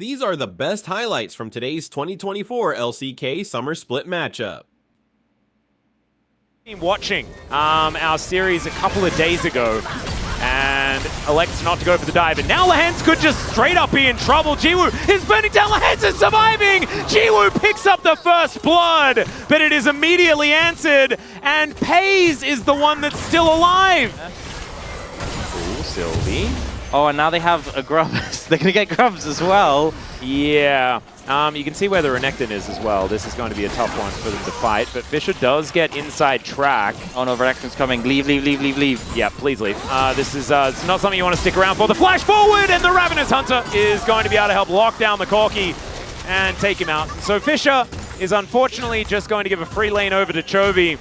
These are the best highlights from today's 2024 LCK Summer Split matchup. Watching our series a couple of days ago and elects not to go for the dive, and now Lahens could just straight up be in trouble. Jiwoo is burning down, Lahens is surviving! Jiwoo picks up the first blood, but it is immediately answered, and Pays is the one that's still alive. Ooh, Sylvie. Oh, and now they have a Grubs. They're going to get Grubs as well. Yeah. You can see where the Renekton is as well. This is going to be a tough one for them to fight, but Fisher does get inside track. Oh no, Renekton's coming. Leave, leave, leave, leave, leave. Yeah, please leave. This is it's not something you want to stick around for. The flash forward, and the Ravenous Hunter is going to be able to help lock down the Corki and take him out. So Fisher is unfortunately just going to give a free lane over to Chovy.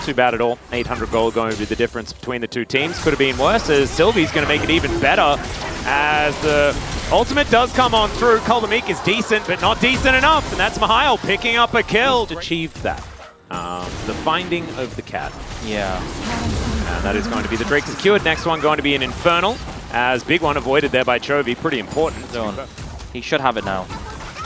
Too bad at all. 800 gold going to be the difference between the two teams. Could have been worse, as Sylvie's going to make it even better as the ultimate does come on through. Kuldamik is decent, but not decent enough, and that's Mihail picking up a kill. Achieved that. The finding of the cat. Yeah. And that is going to be the Drake secured. Next one going to be an Infernal, as big one avoided there by Chovy. Pretty important. He should have it now.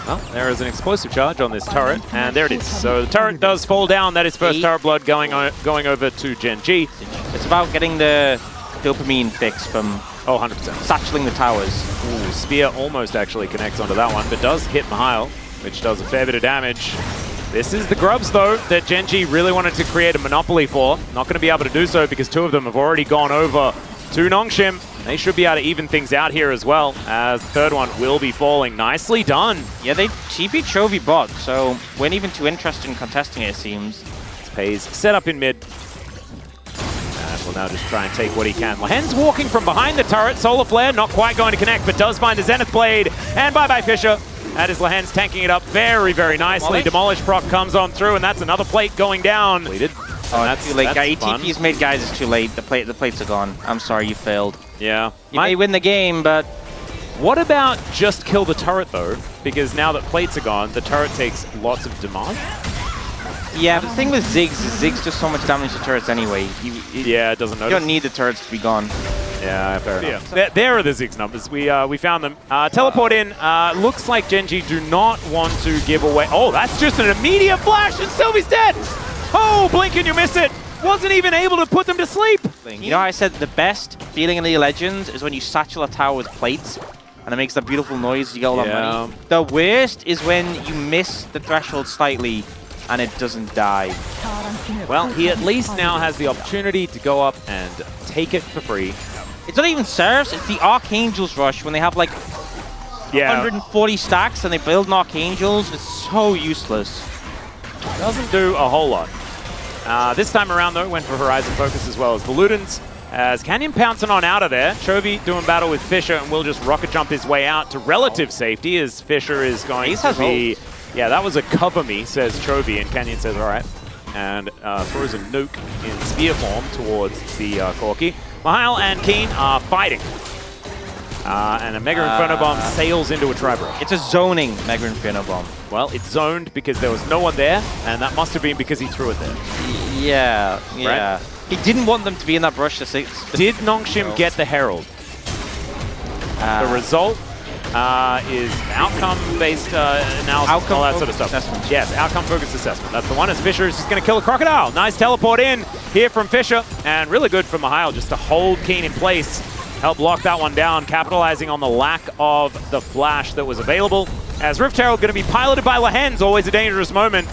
Well, there is an explosive charge on this turret, and there it is. So the turret does fall down. That is first turret blood going over to Gen.G. It's about getting the dopamine fix from 100%. satcheling the towers. Ooh, Spear almost actually connects onto that one, but does hit Mihail, which does a fair bit of damage. This is the Grubs, though, that Gen.G really wanted to create a monopoly for. Not going to be able to do so because two of them have already gone over to Nongshim. They should be able to even things out here as well, as the third one will be falling. Nicely done. Yeah, they TP Chovy bot, so weren't even too interested in contesting it, it seems. Pays set up in mid. And will now just try and take what he can. Lahens walking from behind the turret. Solar Flare not quite going to connect, but does find the Zenith Blade. And bye-bye Fisher. That is Lahens tanking it up very, very nicely. Demolish proc comes on through, and that's another plate going down. Completed. Oh, that's too late. ETP's made guys, it's too late. The plates are gone. I'm sorry, you failed. Yeah. You may win the game, but... What about just kill the turret, though? Because now that plates are gone, the turret takes lots of demand. Yeah, the thing with Ziggs is Ziggs does so much damage to turrets anyway. Yeah, it doesn't notice. You don't need the turrets to be gone. Yeah, fair enough. There are the Ziggs numbers. We found them. Teleport in. Looks like Gen.G do not want to give away... Oh, that's just an immediate flash, and Sylvie's dead! Oh, blink and you miss it! Wasn't even able to put them to sleep! You know, I said the best feeling in League of Legends is when you satchel a tower with plates, and it makes that beautiful noise, you get all that money. The worst is when you miss the threshold slightly, and it doesn't die. Well, he at least now has the opportunity to go up and take it for free. It's not even serfs, it's the Archangel's rush when they have like 140 stacks and they build an Archangels. It's so useless. Doesn't do a whole lot. This time around, though, went for Horizon Focus as well as the Ludens. As Canyon pouncing on out of there. Chovy doing battle with Fisher and will just rocket jump his way out to relative safety as Fisher is going to be... Yeah, that was a cover me, says Chovy, and Canyon says, all right. And throws a nuke in spear form towards the Corki. Mihail and Keen are fighting. And a Mega Inferno Bomb sails into a Tribro. It's a zoning Mega Inferno Bomb. Well, it's zoned because there was no one there, and that must have been because he threw it there. Yeah, yeah. Right? He didn't want them to be in that brush. Did Nongshim get the Herald? The result is outcome-based analysis, all that sort of stuff. Assessment. Yes, outcome-focused assessment. That's the one, as Fisher is just going to kill a Crocodile. Nice teleport in here from Fisher, and really good from Mihail just to hold Keen in place. Help lock that one down, capitalizing on the lack of the flash that was available. As Rift Herald going to be piloted by Lahens, always a dangerous moment,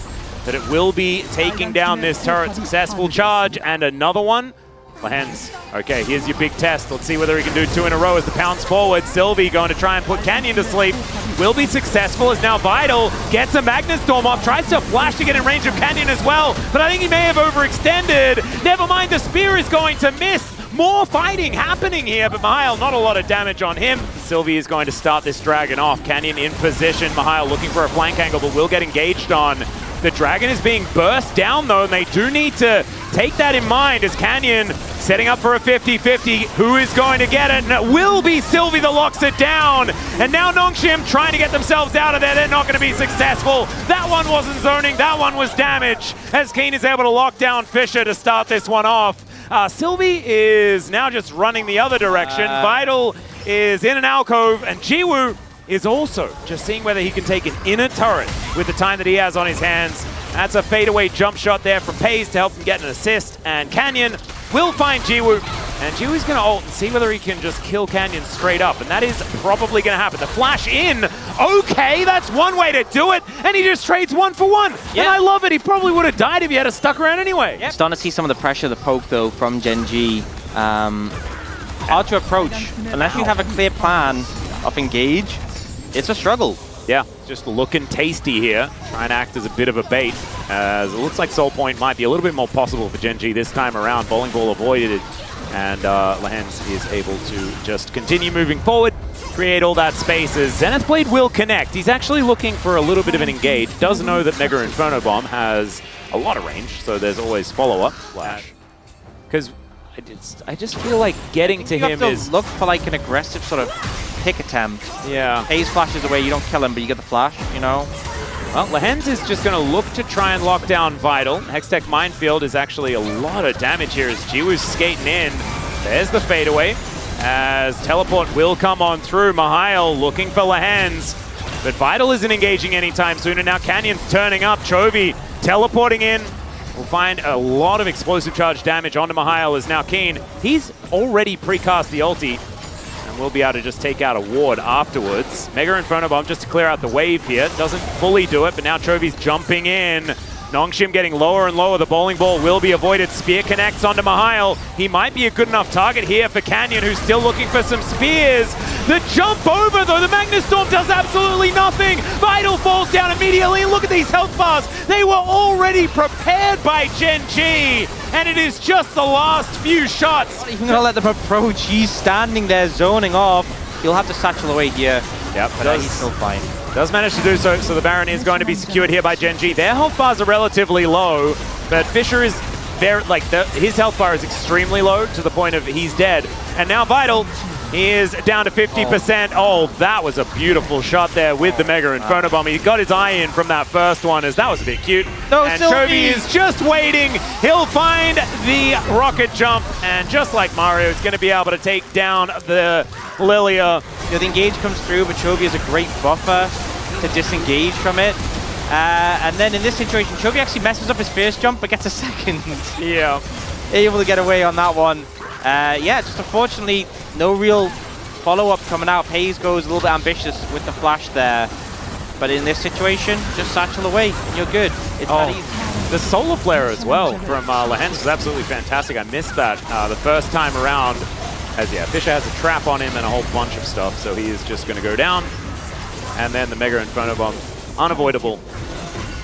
that it will be taking down this turret. Successful charge, and another one. Lahens, okay, here's your big test. Let's see whether he can do two in a row as the pounce forward. Sylvie going to try and put Canyon to sleep. Will be successful as now Vital gets a Magnet Storm off, tries to flash to get in range of Canyon as well, but I think he may have overextended. Never mind, the spear is going to miss. More fighting happening here, but Mihail, not a lot of damage on him. Sylvie is going to start this dragon off. Canyon in position. Mihail looking for a flank angle, but will get engaged on. The dragon is being burst down, though, and they do need to take that in mind as Canyon setting up for a 50-50. Who is going to get it? And it will be Sylvie that locks it down. And now Nongshim trying to get themselves out of there. They're not going to be successful. That one wasn't zoning. That one was damage, as Keen is able to lock down Fisher to start this one off. Sylvie is now just running the other direction. Vital is in an alcove, and Jiwoo is also just seeing whether he can take an inner turret with the time that he has on his hands. That's a fadeaway jump shot there from Pays to help him get an assist, and Canyon will find Jiwoo. And Jiwoo's going to ult and see whether he can just kill Canyon straight up, and that is probably going to happen. The flash in, okay, that's one way to do it, and he just trades 1 for 1. Yeah. And I love it. He probably would have died if he had stuck around anyway. Yeah. Starting to see some of the pressure, the poke though, from Gen.G. Hard to approach. Unless you have a clear plan of engage, it's a struggle. Yeah, just looking tasty here. Trying to act as a bit of a bait, as it looks like Soul Point might be a little bit more possible for Gen.G this time around. Bowling Ball avoided it, and Lehens is able to just continue moving forward, create all that space as Zenith Blade will connect. He's actually looking for a little bit of an engage. Does know that Mega Inferno Bomb has a lot of range, so there's always follow-up. Flash. Because I just feel like getting to him you have is... to look for like an aggressive sort of pick attempt. Yeah. Haze flashes away, you don't kill him, but you get the flash, you know? Well, Lehens is just going to look to try and lock down Vital. Hextech Minefield is actually a lot of damage here as Jiwoo's skating in. There's the fadeaway, as Teleport will come on through. Mihail looking for Lehens, but Vital isn't engaging anytime soon, and now Canyon's turning up. Chovy teleporting in. We'll find a lot of explosive charge damage onto Mihail as now Keen. He's already precast the ulti, and we'll be able to just take out a ward afterwards. Mega Inferno Bomb just to clear out the wave here. Doesn't fully do it, but now Chovy's jumping in. Nongshim getting lower and lower. The bowling ball will be avoided. Spear connects onto Mihail. He might be a good enough target here for Canyon, who's still looking for some spears. The jump over, though. The Magnustorm does absolutely nothing. Vital falls down immediately. And look at these health bars. They were already prepared by Gen.G. And it is just the last few shots. Not even going to let them approach. He's standing there zoning off. He'll have to satchel away here. Yep, but he's still fine. Does manage to do so, so the Baron is going to be secured here by Gen.G. Their health bars are relatively low, but Fisher is very, like, his health bar is extremely low to the point of he's dead. And now Vital is down to 50%. Oh, that was a beautiful shot there with the Mega Inferno Bomb. He got his eye in from that first one, as that was a bit cute. No, and Chovy is just waiting. He'll find the rocket jump, and just like Mario, it's going to be able to take down the Lilia. The engage comes through, but Chovy is a great buffer to disengage from it. And then in this situation, Chovy actually messes up his first jump, but gets a second. Yeah. Able to get away on that one. Yeah, just unfortunately, no real follow-up coming out. Pays goes a little bit ambitious with the flash there. But in this situation, just satchel away, and you're good. It's that easy. The Solar Flare as well from Lehens was absolutely fantastic. I missed that the first time around. As yeah, Fisher has a trap on him and a whole bunch of stuff, so he is just going to go down. And then the Mega Inferno Bomb, unavoidable.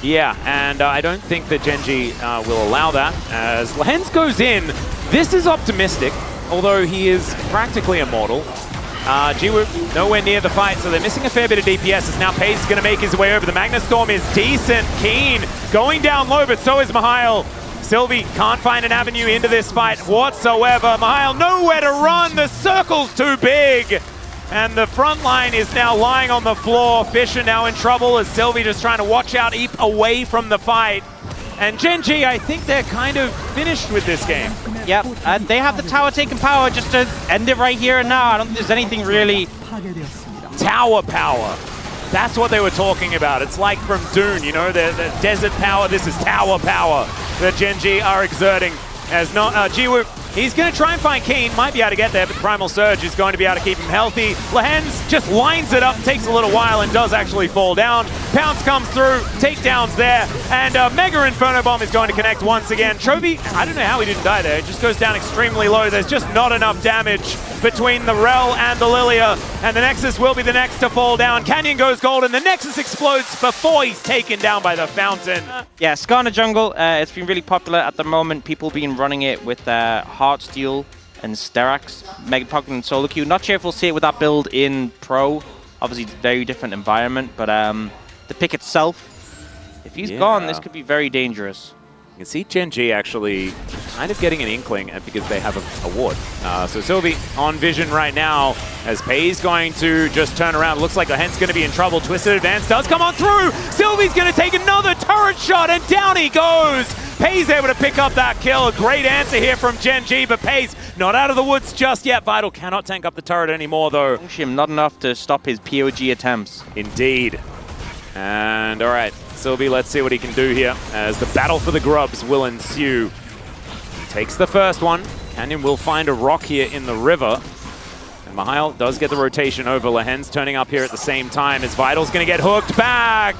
Yeah, and I don't think that Gen.G will allow that. As Lehens goes in, this is optimistic, although he is practically immortal. Jiwoo nowhere near the fight, so they're missing a fair bit of DPS, as now Pace is going to make his way over. The Magnustorm is decent. Keen going down low, but so is Mihail. Sylvie can't find an avenue into this fight whatsoever. Mihail nowhere to run. The circle's too big. And the front line is now lying on the floor. Fisher now in trouble as Sylvie just trying to watch out, Eep away from the fight. And Gen.G, I think they're kind of finished with this game. Yep, and they have the tower taking power just to end it right here and now. I don't think there's anything really... Tower power. That's what they were talking about. It's like from Dune, you know, the desert power. This is tower power that Gen.G are exerting. As not Jiwoo, he's going to try and find Keen. Might be able to get there, but the Primal Surge is going to be able to keep him healthy. Lehens just lines it up, takes a little while, and does actually fall down. Pounce comes through, takedowns there, and Mega Inferno Bomb is going to connect once again. Chovy, I don't know how he didn't die there. It just goes down extremely low. There's just not enough damage between the Rel and the Lilia, and the Nexus will be the next to fall down. Canyon goes gold, and the Nexus explodes before he's taken down by the Fountain. Yeah, Skarner Jungle, it's been really popular at the moment. People been running it with Heartsteel and Sterax, Megapocket and Solo Q. Not sure if we'll see it with that build in Pro. Obviously, very different environment, but the pick itself, if he's gone, this could be very dangerous. You can see Gen.G actually kind of getting an inkling because they have a ward. So Sylvie on vision right now as Pay's going to just turn around. Looks like Lehens going to be in trouble. Twisted Advance does come on through. Sylvie's going to take another turret shot and down he goes. Pay's able to pick up that kill. A great answer here from Gen.G, but Pay's Not out of the woods just yet. Vital cannot tank up the turret anymore, though. Nongshim not enough to stop his POG attempts. Indeed. And all right, Sylvie, let's see what he can do here as the battle for the grubs will ensue. He takes the first one. Canyon will find a rock here in the river. And Mihail does get the rotation over. Lehen's turning up here at the same time as Vital's going to get hooked back.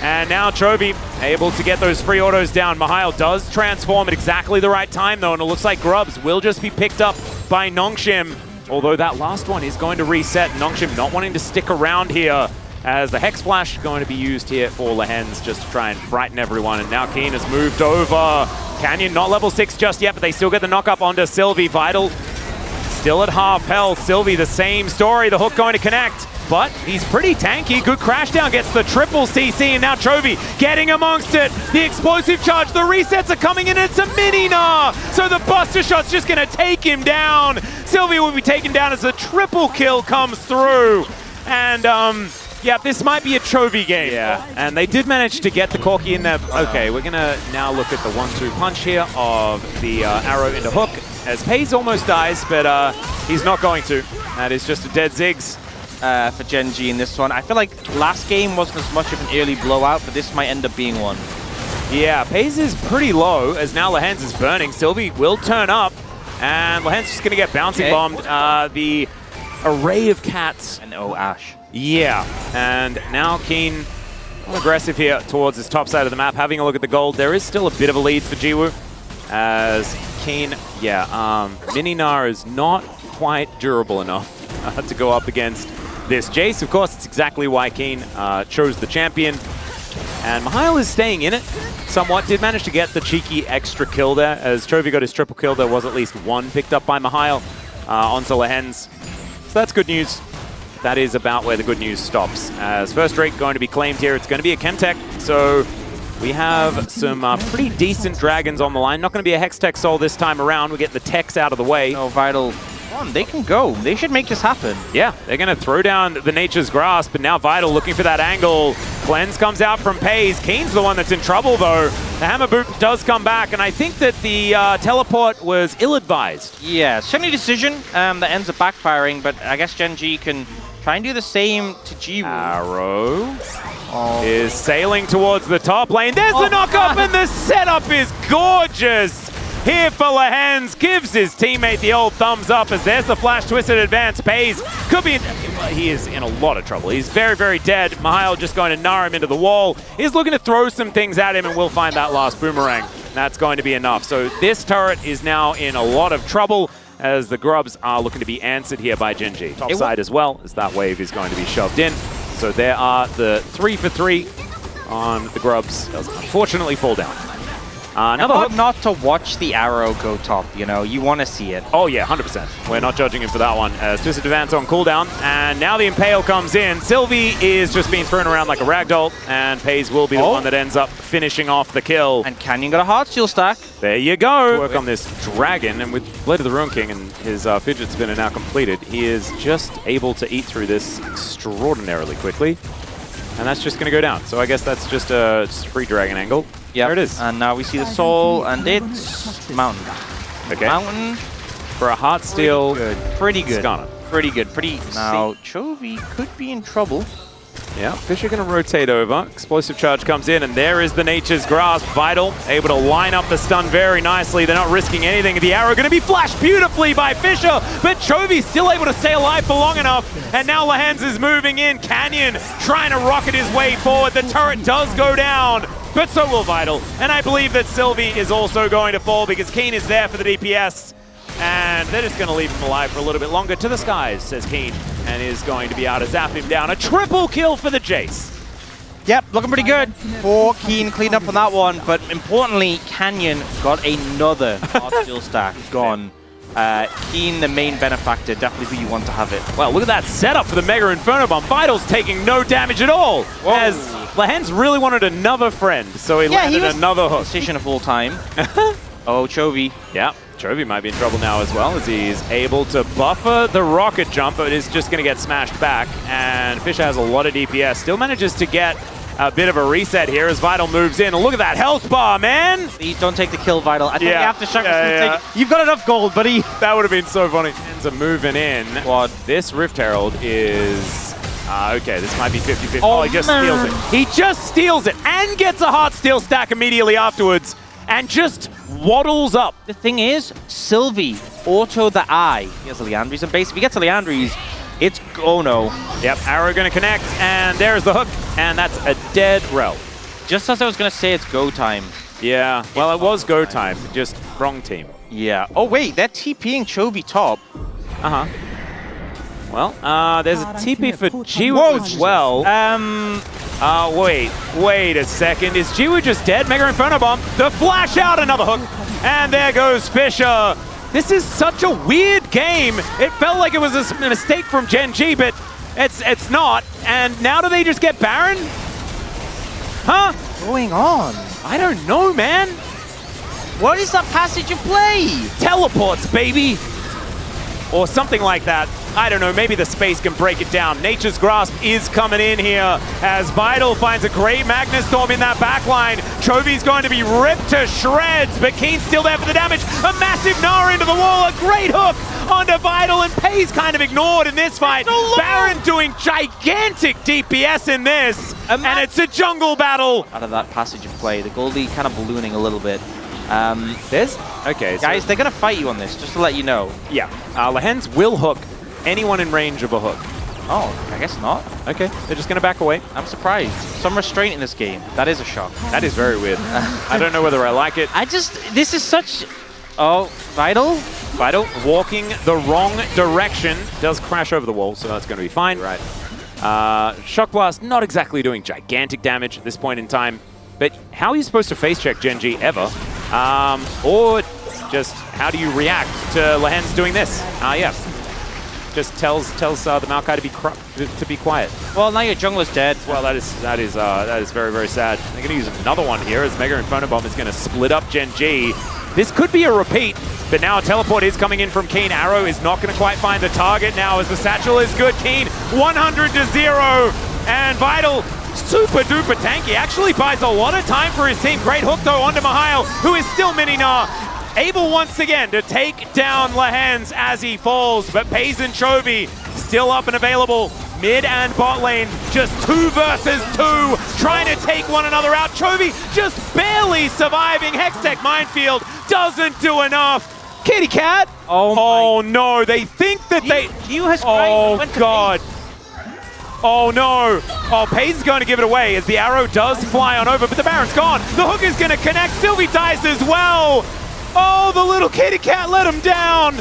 And now Chovy able to get those free autos down. Mihail does transform at exactly the right time, though, and it looks like grubs will just be picked up by Nongshim. Although that last one is going to reset. Nongshim not wanting to stick around here, as the Hex Flash going to be used here for Lehen's just to try and frighten everyone. And now Keen has moved over. Canyon not level 6 just yet, but they still get the knock up onto Sylvie. Vital still at half health. Sylvie, the same story. The hook going to connect, but he's pretty tanky. Good crash down, gets the triple CC, and now Chovy getting amongst it. The explosive charge, the resets are coming in, and it's a mini-Gnar. So the buster shot's just going to take him down. Sylvie will be taken down as the triple kill comes through. And yeah, this might be a Chovy game. Yeah, and they did manage to get the Corki in there. Okay, we're going to now look at the 1-2 punch here of the arrow into hook, as Pays almost dies, but he's not going to. That is just a dead Ziggs. For Gen.G in this one. I feel like last game wasn't as much of an early blowout, but this might end up being one. Yeah, Pays is pretty low, as now Lehen's is burning. Sylvie will turn up, and Lehen's just going to get bouncing bombed. The array of cats. And oh, Ash. Yeah, and now Keen aggressive here towards his top side of the map, having a look at the gold. There is still a bit of a lead for Jiwoo, as Keen, yeah, mini-Gnar is not quite durable enough to go up against this Jace. Of course, it's exactly why Keen chose the champion. And Mihail is staying in it somewhat. Did manage to get the cheeky extra kill there. As Chovy got his triple kill, there was at least one picked up by Mihail onto Lehen's. So that's good news. That is about where the good news stops. As first rate going to be claimed here, it's going to be a Chemtech. So we have some pretty decent dragons on the line. Not going to be a Hextech Soul this time around. We get the techs out of the way. No, Vital. They can go. They should make this happen. Yeah, they're going to throw down the Nature's Grasp, but now Vital looking for that angle. Cleanse comes out from Pays. Keen's the one that's in trouble, though. The Hammer Boot does come back, and I think that the teleport was ill-advised. Yeah, certainly a decision that ends up backfiring, but I guess Gen.G can try and do the same to Jiwoo. Arrow is sailing towards the top lane. There's the knock-up, and the setup is gorgeous. Here for Lehen's, gives his teammate the old thumbs up as there's the flash twisted advance. Pays could be he is in a lot of trouble. He's very, very dead. Mihail just going to Gnar him into the wall. He's looking to throw some things at him, and we'll find that last boomerang. That's going to be enough. So this turret is now in a lot of trouble, as the grubs are looking to be answered here by Gen.G. Top side as well, as that wave is going to be shoved in. So there are the 3 for 3 on the grubs. Does unfortunately fall down. Another hook. Not to watch the arrow go top, you know, you want to see it. Oh yeah, 100%. We're not judging him for that one. Twisted Advance on cooldown, and now the Impale comes in. Sylvie is just being thrown around like a ragdoll, and Pays will be the one that ends up finishing off the kill. And Canyon got a Heartsteel stack. There you go. Work on this dragon, and with Blade of the Ruin King and his fidget spinner now completed, he is just able to eat through this extraordinarily quickly. And that's just going to go down. So I guess that's just a free dragon angle. Yeah, there it is. And now we see the soul, and it's mountain. Okay. Mountain for a Heartsteel. Pretty good. Skana. Pretty good. Now Chovy could be in trouble. Yeah, Fish are going to rotate over. Explosive charge comes in, and there is the Nature's Grasp. Vital able to line up the stun very nicely. They're not risking anything. The arrow going to be flashed beautifully by Fisher, but Chovy's still able to stay alive for long enough. And now Lehen's is moving in. Canyon trying to rocket his way forward. The turret does go down, but so will Vital. And I believe that Sylvie is also going to fall because Keen is there for the DPS. And they're just going to leave him alive for a little bit longer. To the skies, says Keen, and is going to be able to zap him down. A triple kill for the Jace. Yep, looking pretty good for Keen clean up on that one. But importantly, Canyon got another Heartsteel stack gone. Keen, the main benefactor, definitely who you want to have it. Well, look at that setup for the Mega Inferno Bomb. Vital's taking no damage at all. Whoa. As Lehen's really wanted another friend, so he landed another hook. Decision of all time. Oh, Chovy. Yeah. Chovy might be in trouble now as well, as he's able to buffer the rocket jump, but is just going to get smashed back. And Fisher has a lot of DPS. Still manages to get a bit of a reset here as Vital moves in. And look at that health bar, man! Please don't take the kill, Vital. I think you have to shut You've got enough gold, buddy. That would have been so funny. Ends up moving in. What? This Rift Herald is... okay, this might be 50-50. Oh, he just steals it. He just steals it and gets a heart steal stack immediately afterwards and just waddles up. The thing is, Sylvie auto the eye. He has a Leandries, and basically, if he gets a Leandries, it's oh no. Yep, arrow gonna connect, and there's the hook, and that's a dead rel. Just as I was gonna say, it's go time. Yeah, well, it was go time, just wrong team. Yeah. Oh wait, they're TPing Chovy top. Uh-huh. Well, there's a TP for Jiwoo as well. Wait a second. Is Jiwoo just dead? Mega Inferno Bomb. The flash out, another hook. And there goes Fisher. This is such a weird game. It felt like it was a mistake from Gen.G, but it's not. And now do they just get Baron? Huh? What's going on? I don't know, man. What is that passage of play? Teleports, baby. Or something like that. I don't know, maybe the space can break it down. Nature's Grasp is coming in here as Vital finds a great Magnus Storm in that backline. Chovy's going to be ripped to shreds, but Keen's still there for the damage. A massive Gnar into the wall, a great hook onto Vital, and Pay's kind of ignored in this fight. Baron doing gigantic DPS in this, and it's a jungle battle. Out of that passage of play, the Goldie kind of ballooning a little bit. Okay, guys, they're gonna fight you on this, just to let you know. Yeah, Lehens will hook anyone in range of a hook. Oh, I guess not. Okay, they're just gonna back away. I'm surprised. Some restraint in this game. That is a shock. That is very weird. I don't know whether I like it. This is such... Oh, Vital? Vital walking the wrong direction. Does crash over the wall, so that's gonna be fine. Right. Shock Blast not exactly doing gigantic damage at this point in time, but how are you supposed to face check Gen.G ever? Or just how do you react to Lehens doing this? Yeah. Just tells the Maokai to be quiet. Well, now your jungler's dead. Well, that is very, very sad. They're going to use another one here as Mega Inferno Bomb is going to split up Gen.G. This could be a repeat, but now a teleport is coming in from Keen. Arrow is not going to quite find the target now as the satchel is good. Keen 100-0, and Vital super duper tanky. Actually buys a lot of time for his team. Great hook though onto Mihail, who is still mini Gnar. Able once again to take down Lehens as he falls, but Pays and Chovy still up and available. Mid and bot lane, just 2 versus 2, trying to take one another out. Chovy just barely surviving. Hextech Minefield doesn't do enough. Kitty Cat! Oh no, they think that oh god. Oh no! Oh, Pays is going to give it away as the arrow does fly on over, but the Baron's gone. The hook is going to connect. Sylvie dies as well. Oh, the little kitty cat let him down.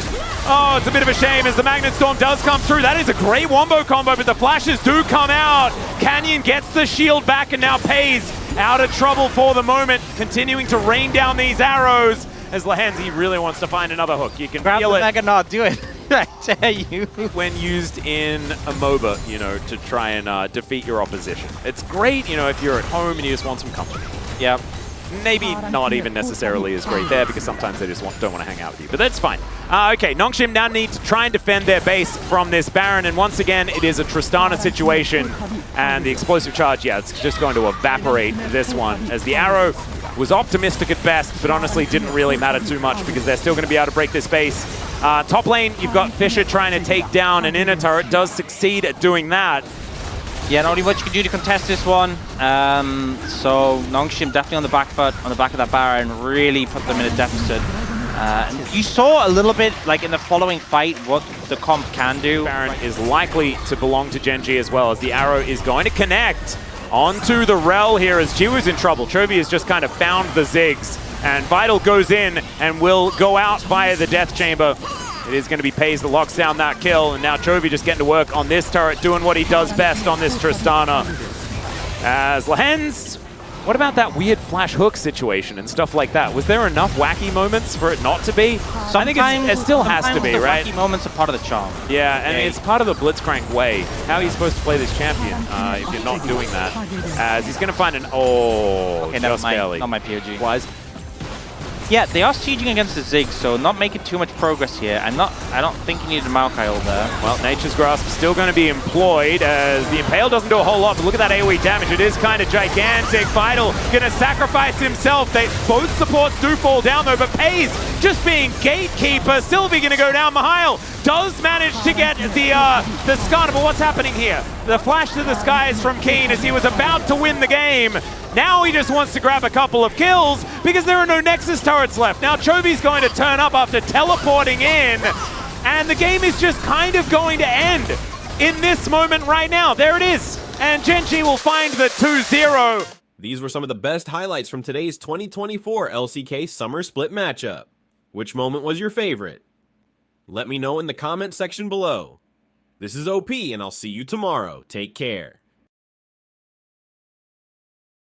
Oh, it's a bit of a shame as the Magnet Storm does come through. That is a great wombo combo, but the flashes do come out. Canyon gets the shield back, and now Pays out of trouble for the moment, continuing to rain down these arrows as Lehens, he really wants to find another hook. You can feel it. Mega Gnar, do it. I tell you. When used in a MOBA, you know, to try and defeat your opposition. It's great, you know, if you're at home and you just want some company. Yep. Maybe not even necessarily as great there because sometimes they just don't want to hang out with you, but that's fine. Okay, Nongshim now need to try and defend their base from this Baron, and once again, it is a Tristana situation, and the explosive charge, yeah, it's just going to evaporate this one, as the arrow was optimistic at best, but honestly didn't really matter too much because they're still going to be able to break this base. Top lane, you've got Fisher trying to take down an inner turret, does succeed at doing that. Yeah, not only what you can do to contest this one. So Nongshim definitely on the back foot, on the back of that Baron, really put them in a deficit. You saw a little bit, like in the following fight, what the comp can do. Baron is likely to belong to Gen.G as well, as the arrow is going to connect onto the Rel here as Jiwoo's in trouble. Chovy has just kind of found the zigs, and Vital goes in and will go out via the Death Chamber. It is going to be Pays that locks down that kill, and now Chovy just getting to work on this turret, doing what he does best on this Tristana. As Lehens, what about that weird flash hook situation and stuff like that? Was there enough wacky moments for it not to be? I think it still has to be, right? Wacky moments are part of the charm. Yeah, and it's part of the Blitzcrank way. How are you supposed to play this champion if you're not doing that? As he's going to find an... Oh, okay, just barely. Not my POG. Wise. Yeah, they are sieging against the Ziggs, so not making too much progress here. I don't think you needed a Maokai ult there. Well, Nature's Grasp is still going to be employed as the Impale doesn't do a whole lot, but look at that AoE damage. It is kind of gigantic. Vital going to sacrifice himself. Both supports do fall down though, but Pays just being gatekeeper. Sylvie going to go down. Mihail does manage to get the Skarner, but what's happening here? The flash to the skies from Keen as he was about to win the game. Now he just wants to grab a couple of kills because there are no Nexus turrets left. Now Chobi's going to turn up after teleporting in, and the game is just kind of going to end in this moment right now. There it is, and Gen.G will find the 2-0. These were some of the best highlights from today's 2024 LCK Summer Split matchup. Which moment was your favorite? Let me know in the comment section below. This is OP, and I'll see you tomorrow. Take care.